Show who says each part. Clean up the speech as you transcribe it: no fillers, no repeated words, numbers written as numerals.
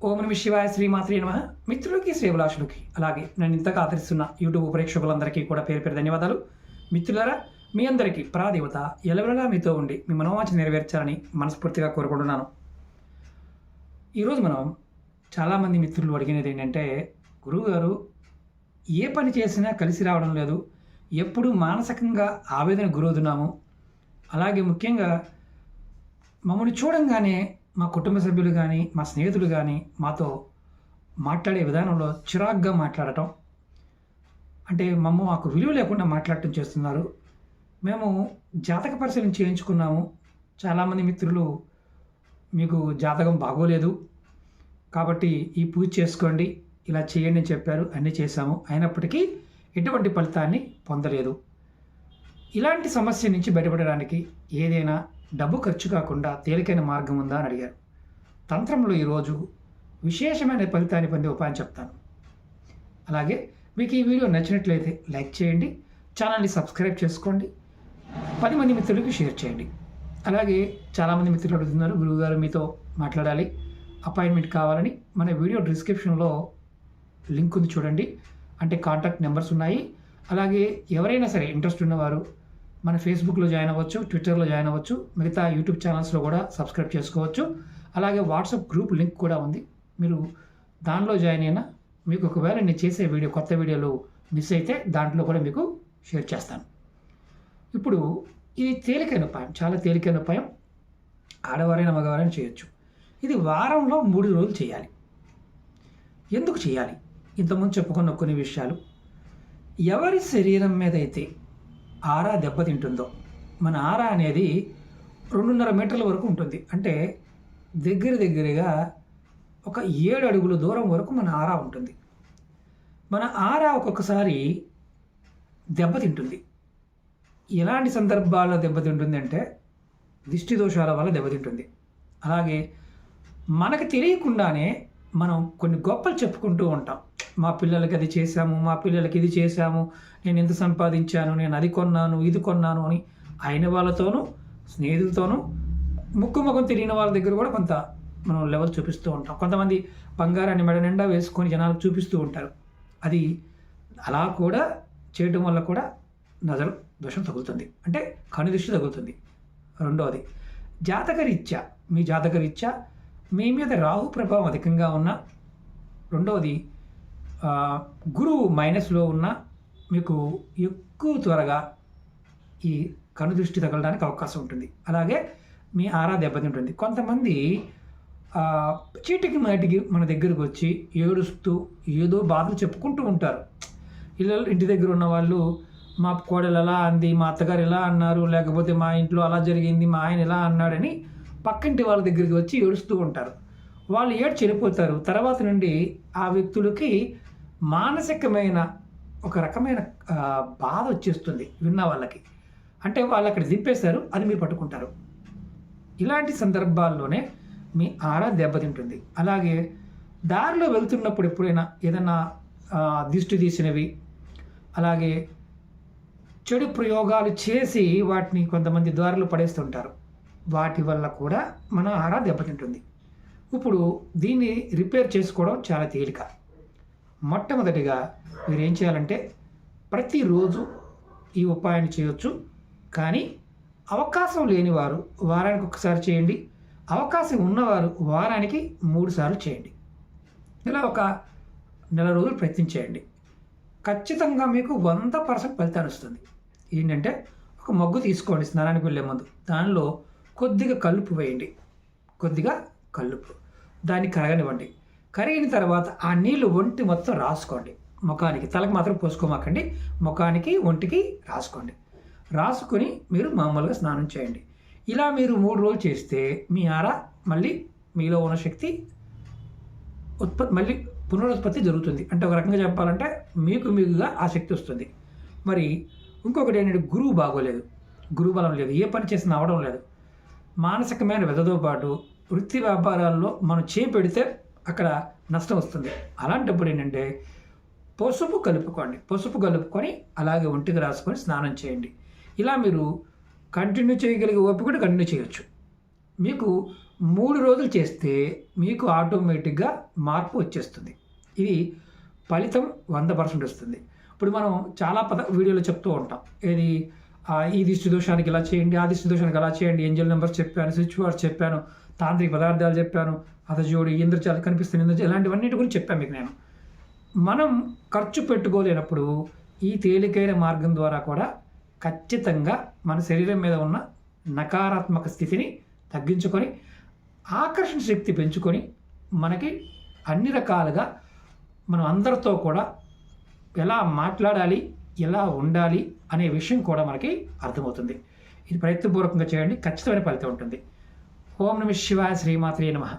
Speaker 1: ఓం నమ శివాయ శ్రీమాత్రే నమః. మిత్రులకి శ్రేభిలాషులకి అలాగే నన్ను ఇంతగా ఆదరిస్తున్న యూట్యూబ్ ప్రేక్షకులందరికీ కూడా పేరు పేరు ధన్యవాదాలు. మిత్రులారా, మీ అందరికీ ప్రాదేవత ఎలవెలలా మీతో ఉండి మీ మనోవాంఛ నెరవేర్చాలని మనస్ఫూర్తిగా కోరుకుంటున్నాను. ఈరోజు మనం చాలామంది మిత్రులు అడిగినది ఏంటంటే, గురువుగారు ఏ పని చేసినా కలిసి రావడం లేదు, ఎప్పుడు మానసికంగా ఆవేదన గురవుతున్నాము, అలాగే ముఖ్యంగా మమ్మల్ని చూడంగానే మా కుటుంబ సభ్యులు కానీ మా స్నేహితులు కానీ మాతో మాట్లాడే విధానంలో చిరాగ్గా మాట్లాడటం, అంటే మాకు విలువ లేకుండా మాట్లాడటం చేస్తున్నారు. మేము జాతక పరిశీలన చేయించుకున్నాము. చాలామంది మిత్రులు మీకు జాతకం బాగోలేదు కాబట్టి ఈ పూజ చేసుకోండి, ఇలా చేయండి అని చెప్పారు. అన్నీ చేశాము, అయినప్పటికీ ఎటువంటి ఫలితాన్ని పొందలేదు. ఇలాంటి సమస్య నుంచి బయటపడడానికి ఏదైనా డబ్బు ఖర్చు కాకుండా తేలికైన మార్గం ఉందా అని అడిగారు. తంత్రంలో ఈరోజు విశేషమైన ఫలితాన్ని పొందే ఉపాయం చెప్తాను. అలాగే మీకు ఈ వీడియో నచ్చినట్లయితే లైక్ చేయండి, ఛానల్ని సబ్స్క్రైబ్ చేసుకోండి, 10 మంది మిత్రులకి షేర్ చేయండి. అలాగే చాలామంది మిత్రులు అడుగుతున్నారు, గురువుగారు మీతో మాట్లాడాలి, అపాయింట్మెంట్ కావాలని. మన వీడియో డిస్క్రిప్షన్లో లింక్ ఉంది చూడండి, అంటే కాంటాక్ట్ నెంబర్స్ ఉన్నాయి. అలాగే ఎవరైనా సరే ఇంట్రెస్ట్ ఉన్నవారు మన ఫేస్బుక్లో జాయిన్ అవ్వచ్చు, ట్విట్టర్లో జాయిన్ అవ్వచ్చు, మిగతా యూట్యూబ్ ఛానల్స్లో కూడా సబ్స్క్రైబ్ చేసుకోవచ్చు. అలాగే వాట్సాప్ గ్రూప్ లింక్ కూడా ఉంది, మీరు దానిలో జాయిన్ అయినా మీకు ఒకవేళ నేను చేసే కొత్త వీడియోలు మిస్ అయితే దాంట్లో కూడా మీకు షేర్ చేస్తాను. ఇప్పుడు ఇది తేలికైన ఉపాయం, చాలా తేలికైన ఉపాయం. ఆడవారైనా మగవారైనా చేయొచ్చు. ఇది వారంలో 3 రోజులు చేయాలి. ఎందుకు చేయాలి? ఇంతకుముందు చెప్పుకున్న కొన్ని విషయాలు. ఎవరి శరీరం మీద అయితే ఆరా దెబ్బతింటుందో, మన ఆరా అనేది 2.5 మీటర్ల వరకు ఉంటుంది, అంటే దగ్గరగా ఒక 7 అడుగుల దూరం వరకు మన ఆరా ఉంటుంది. మన ఆరా ఒక్కొక్కసారి దెబ్బతింటుంది. ఎలాంటి సందర్భాల్లో దెబ్బతింటుంది అంటే దిష్టి దోషాల వల్ల దెబ్బతింటుంది. అలాగే మనకు తెలియకుండానే మనం కొన్ని గొప్పలు చెప్పుకుంటూ ఉంటాం. మా పిల్లలకి అది చేశాము, మా పిల్లలకి ఇది చేశాము, నేను ఎంత సంపాదించాను, నేను అది కొన్నాను, ఇది కొన్నాను అని అయిన వాళ్ళతోనూ స్నేహితులతోనూ ముఖం తెలియని వాళ్ళ దగ్గర కూడా కొంత మనం లెవెల్ చూపిస్తూ ఉంటాం. కొంతమంది బంగారాన్ని మెడ నిండా వేసుకొని జనాలకు చూపిస్తూ ఉంటారు. అది అలా కూడా చేయడం వల్ల కూడా నజరు దోషం తగులుతుంది, అంటే కను దృష్టి తగులుతుంది. రెండవది జాతకరీత్యా, మీ జాతకరీత్యా మీ మీద రాహు ప్రభావం అధికంగా ఉన్న, రెండవది గురువు మైనస్లో ఉన్న మీకు ఎక్కువ త్వరగా ఈ కను దృష్టి తగలడానికి అవకాశం ఉంటుంది. అలాగే మీ ఆరా దెబ్బతింటుంది. కొంతమంది చీటికి మాటికి మన దగ్గరకు వచ్చి ఏడుస్తూ ఏదో బాధలు చెప్పుకుంటూ ఉంటారు. ఇంటి దగ్గర ఉన్న వాళ్ళు, మా కోడలు ఎలా అంది, మా అత్తగారు ఎలా అన్నారు, లేకపోతే మా ఇంట్లో అలా జరిగింది, మా ఆయన ఎలా అన్నాడని పక్కింటి వాళ్ళ దగ్గరికి వచ్చి ఏడుస్తూ ఉంటారు. వాళ్ళు చెడిపోతారు. తర్వాత నుండి ఆ వ్యక్తులకి మానసికమైన ఒక రకమైన బాధ వచ్చేస్తుంది విన్న వాళ్ళకి. అంటే వాళ్ళు అక్కడ దింపేశారు, అది మీరు పట్టుకుంటారు. ఇలాంటి సందర్భాల్లోనే మీ ఆరా దెబ్బతింటుంది. అలాగే దారిలో వెళ్తున్నప్పుడు ఎప్పుడైనా ఏదైనా దిష్టి తీసినవి, అలాగే చెడు ప్రయోగాలు చేసి వాటిని కొంతమంది దారిలో పడేస్తుంటారు. వాటి వల్ల కూడా మన ఆరా దెబ్బతింటుంది. ఇప్పుడు దీన్ని రిపేర్ చేసుకోవడం చాలా తేలిక. మొట్టమొదటిగా మీరు ఏం చేయాలంటే, ప్రతిరోజు ఈ ఉపాయాన్ని చేయొచ్చు. కానీ అవకాశం లేని వారు వారానికి ఒకసారి చేయండి, అవకాశం ఉన్నవారు వారానికి 3 సార్లు చేయండి. ఇలా ఒక నెల రోజులు ప్రయత్నించేయండి. ఖచ్చితంగా మీకు 100% ఫలితాన్ని వస్తుంది. ఏంటంటే, ఒక మగ్గు తీసుకోండి స్నానానికి వెళ్ళే ముందు, దానిలో కొద్దిగా కల్లుపు వేయండి, కొద్దిగా కల్లుపు, దాన్ని కరగనివ్వండి. కరిగిన తర్వాత ఆ నీళ్లు ఒంటి మొత్తం రాసుకోండి. ముఖానికి, తలకు మాత్రం పోసుకోమాకండి, ముఖానికి ఒంటికి రాసుకోండి. రాసుకొని మీరు మామూలుగా స్నానం చేయండి. ఇలా మీరు 3 రోజులు చేస్తే మీ ఆరా మళ్ళీ మీలో ఉన్న శక్తి మళ్ళీ పునరుత్పత్తి జరుగుతుంది. అంటే ఒక రకంగా చెప్పాలంటే మీకుగా ఆ శక్తి వస్తుంది. మరి ఇంకొకటి ఏంటంటే, గురువు బాగోలేదు, గురువు బలం లేదు, ఏ పని చేసినా అవడం లేదు, మానసికమైన వ్యధతో పాటు వృత్తి వ్యాపారాల్లో మనం చేపెడితే అక్కడ నష్టం వస్తుంది. అలాంటప్పుడు ఏంటంటే పసుపు కలుపుకొని అలాగే ఒంటికి రాసుకొని స్నానం చేయండి. ఇలా మీరు కంటిన్యూ చేయగలిగే ఓపిక కూడా కంటిన్యూ చేయొచ్చు. మీకు 3 రోజులు చేస్తే మీకు ఆటోమేటిక్గా మార్పు వచ్చేస్తుంది. ఇది ఫలితం 100% వస్తుంది. ఇప్పుడు మనం చాలా వీడియోలో చెప్తూ ఉంటాం. ఏది ఈ దిష్టి దోషానికి ఇలా చేయండి, ఆ దిష్టి దోషానికి అలా చేయండి, ఏంజల్ నెంబర్స్ చెప్పాను, స్విచ్ వర్డ్స్ చెప్పాను, తాంత్రిక పదార్థాలు చెప్పాను, అతజోడి ఇంద్రజాలు కనిపిస్తుంది, ఇంద్రజాలు ఇలాంటివన్నిటి గురించి చెప్పాను మీకు నేను. మనం ఖర్చు పెట్టుకోలేనప్పుడు ఈ తేలికైన మార్గం ద్వారా కూడా ఖచ్చితంగా మన శరీరం మీద ఉన్న నకారాత్మక స్థితిని తగ్గించుకొని ఆకర్షణ శక్తి పెంచుకొని మనకి అన్ని రకాలుగా మనం అందరితో కూడా ఎలా మాట్లాడాలి, ఎలా ఉండాలి అనే విషయం కూడా మనకి అర్థమవుతుంది. ఇది ప్రయత్నపూర్వకంగా చేయండి, ఖచ్చితమైన ఫలితం ఉంటుంది. ఓం నమః శివాయ, శ్రీమాత్రే నమః.